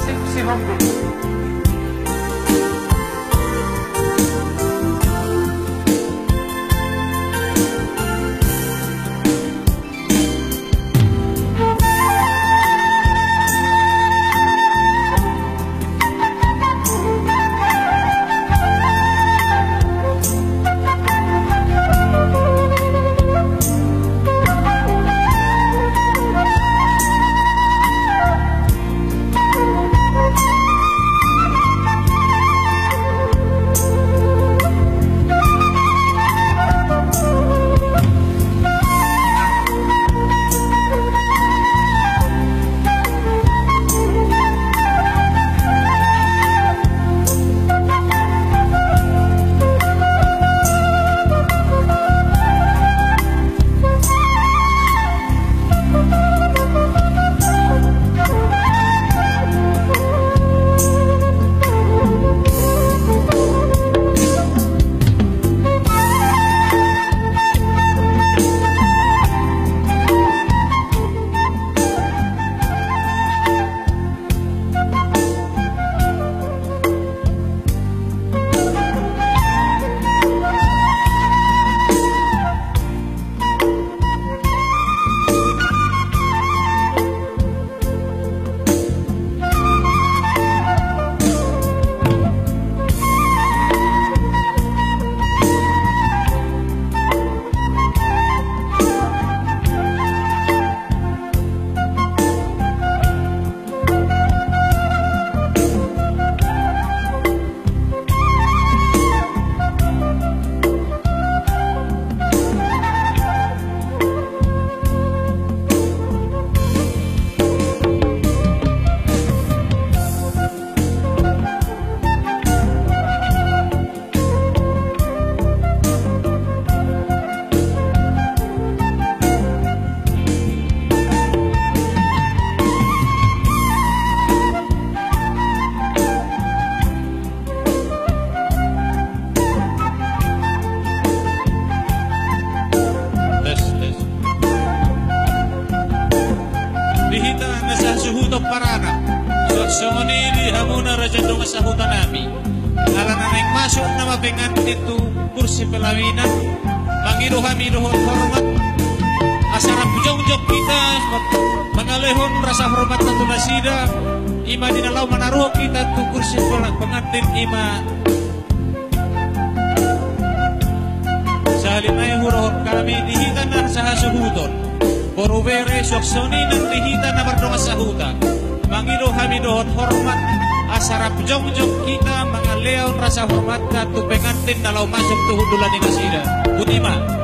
masih si Hongkong. Parana Songonili hamuna raja donga sa hutan nami ala na naik masuk nama pengantin itu kursi pelaminan mangiruhan hormat asara bujong-bujong kita mengalehon rasa hormat tentu nasida ima dinalau menaruh kita tu kursi pengantin ima salinai huruf kami dihitan saha suhuton borubere soksoni dan dihitan na berdonga sa hutan mangido hamidohon hormat asara pujong-pujong kita mangaleon rasa hormat tu pengantin nalau masuk tu hudulan ni kasida Butima